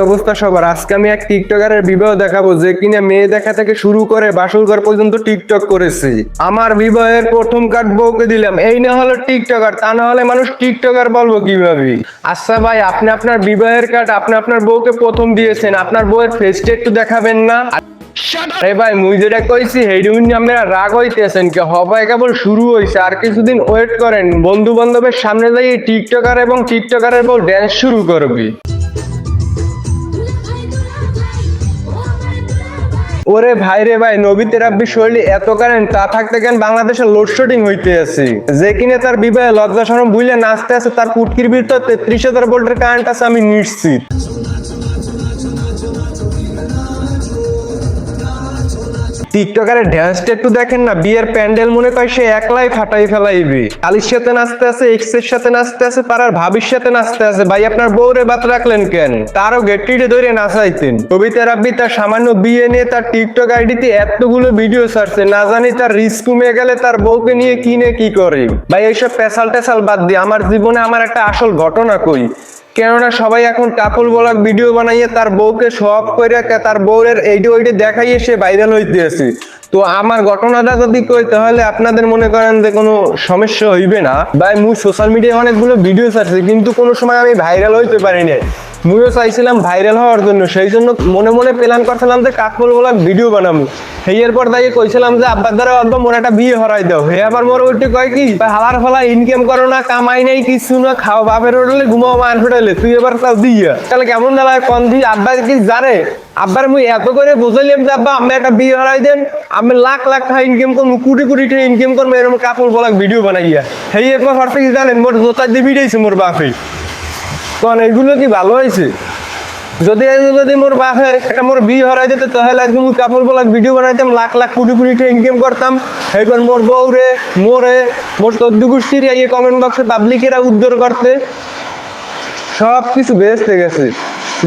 অবস্থা সবার। আজকে আমি এক টিকটকারের বিবাহ দেখাবো যে কিনা মেয়ে দেখা থেকে শুরু করে বাসর ঘর পর্যন্ত টিকটক করেছে। আমার বিবাহের প্রথম কার্ড বউকে দিলাম, এই না হলো টিকটকার, তা না হলে মানুষ টিকটকার বলবো কিভাবে? আচ্ছা ভাই, আপনি আপনার বিবাহের কার্ড আপনি আপনার বউকে প্রথম দিয়েছেন, আপনার বউয়ের ফেসটা একটু দেখাবেন না? আরে ভাই, মুই যেটা কইছি হেডুইন আপনারা রাগ হইতেছেন কে? হবাই কেবল শুরু হইছে, আর কিছুদিন ওয়েট করেন। বন্ধু বান্ধবের সামনে যাই টিকটকার এবং টিকটকারের বউ ড্যান্স শুরু করবে। ওরে ভাই রে ভাই, নবীতে রাব্বি শৈলী এত কারেন্ট তা থাকতে কেন বাংলাদেশে লোডশেডিং হইতে আছে। যে কিনে তার বিবাহে লজ্জা শরম বুইলে নাচতে আছে, তার পুটকির ভিতর 33,000 ভোল্টের কারেন্ট আছে, আমি নিশ্চিত। টিকটকারের ড্যান্সটা একটু দেখেন না, বিয়ের প্যান্ডেল মনে করে সে একলাই ফাটাই ফেলাইবে। আলির সাথে নাচতে আছে, এক্স এর সাথে নাচতে আছে, পাড়ার ভাবির সাথে নাচতে আছে। ভাই আপনার বউরে বাত রাখলেন কেন? তারও গেটটিতে ধরে নাচাইতেন। কবিতা রাব্বি তার সামান্য বিয়ে নিয়ে তার টিকটক আইডিতে এতগুলো ভিডিও ছাড়ছে, না জানি তার রিস্ক কমে গেলে তার বউকে নিয়ে কি করে। ভাই এইসব পেশাল টেশাল বাদ দিয়ে আমার জীবনে আমার একটা আসল ঘটনা কই। কেননা সবাই এখন কাপল ব্লগ ভিডিও বানাইয়ে তার বউকে শখ করে তার বউয়ের এইটা ওইটা দেখাইয়ে সে ভাইরাল হইতেছে। তো আমার ঘটনাটা যদি কই তাহলে আপনাদের মনে করেন যে কোনো সমস্যা হইবে না। ভাই মুই সোশ্যাল মিডিয়ায় অনেকগুলো ভিডিও ছাড়ছি, কিন্তু কোনো সময় আমি ভাইরাল হইতে পারি না। মুইও চাইছিলাম ভাইরাল হওয়ার জন্য, সেই জন্য মনে মনে প্ল্যান করছিলাম যে কাপল ব্লগ ভিডিও বানাবো। এরপর তাই কইছিলাম যে আব্বার দ্বারা আব্বা মোর একটা বিয়ে হরাই দাও। হে আবার মোর ওইটা কয় কি, হালার ফালা ইনকাম করো না, কামাই নাই কিছু না, খাও বাপের হোটেলে ঘুমাও মার হোটেলে, তুই এবার তাও দিয়া তাহলে কেমন না লাগে কন দি? আব্বা কি জানে? আব্বার মুই এত করে বুঝাইলাম যে আব্বা আমি একটা বিয়ে হরাই দেন, আমি লাখ লাখ টাকা ইনকাম করবো, কোটি টাকা ইনকাম করবো, এরকম কাপড় ব্লগ ভিডিও বানাইয়া। এরপর হঠাৎ কি জানেন, মোর জোতার দিয়ে ভিড়াইছে মোর বাপে। কন এগুলো কি ভালো হয়েছে? যদি মোর বাপে একটা মোর বিয়ে হরাই দিতে তাহলে আজকে মুই কাপড় ব্লগ ভিডিও বানাইতাম, লাখ লাখ কোটি টাকা ইনকাম করতাম। এখন মোর বউরে মোরে মোর চোদ্দ গোষ্ঠীর এই কমেন্ট বক্সে পাবলিকেরা উদ্ধার করতে সব কিছু বেঁচতে গেছে।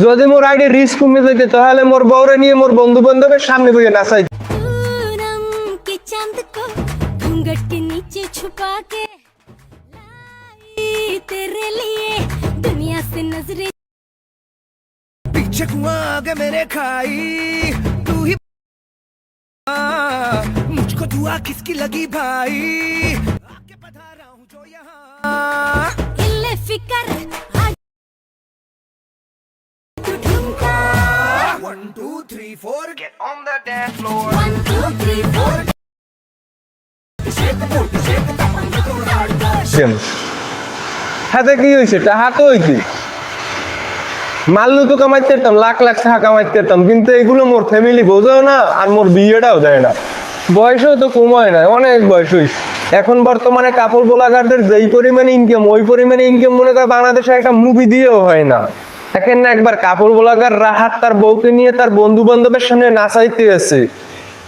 যদি মোর আইডি রিস্ক কমে যেতে তাহলে মোর বউরে নিয়ে মোর বন্ধু বান্ধবের সামনে বইয়ে নাচাই। पीछे कुआं आगे मेरे खाई तू ही मुझको दुआ किसकी लगी भाई आके पधारा हूँ जो यहाँ इल्ले फिकर 1 2 3 4 get on the dance floor 1 2 3 4 shake the booty shake the top and look around হাতে কি হয়েছে? টাকা তো হইছে, মাল্লু তো কামাইতে পারতাম, লাখ লাখ টাকা কামাইতে পারতাম, কিন্তু এগুলো মোর ফ্যামিলি বোঝাও না, আর মোর বিয়েটাও দেয় না। বয়সও তো কমায় না, অনেক বয়স হইছে। এখন বর্তমানে কাপড় ব্লগারদের যেই পরিমাণে ইনকাম, ওই পরিমাণে ইনকাম মনে করে বাংলাদেশে একটা মুভি দিয়েও হয় না। দেখেন না একবার কাপড় ব্লগার রাহাত তার বউকে নিয়ে তার বন্ধু বান্ধবের সামনে নাচাইতে আছে,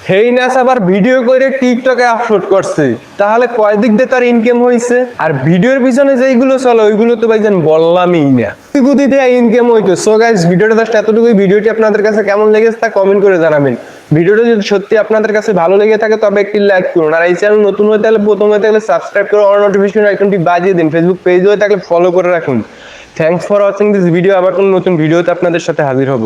সেই নাচ আবার ভিডিও করে টিকটকে আপলোড করছে, তাহলে কয় দিক দিয়ে তার ইনকাম হয়েছে? আর ভিডিওর পিছনে যেইগুলো চলে ওইগুলো তো ভাইজান বললামই না, গতিতে ইনকাম হইতো। সো গাইস, ভিডিওটা জাস্ট এতটুকুই। ভিডিওটি আপনাদের কাছে কেমন লেগেছে তা কমেন্ট করে জানাবেন। ভিডিওটা যদি সত্যি আপনাদের কাছে ভালো লেগে থাকে তবে একটি লাইক করুন, আর এই চ্যানেল নতুন হয়ে থাকলে প্রথম হয়ে থাকলে সাবস্ক্রাইব করে অল নোটিফিকেশন আইকনটি বাজিয়ে দিন। ফেসবুক পেজ হয়ে থাকলে ফলো করে রাখুন। Thanks for watching this video. আবার কোনো নতুন ভিডিওতে আপনাদের সাথে হাজির হব।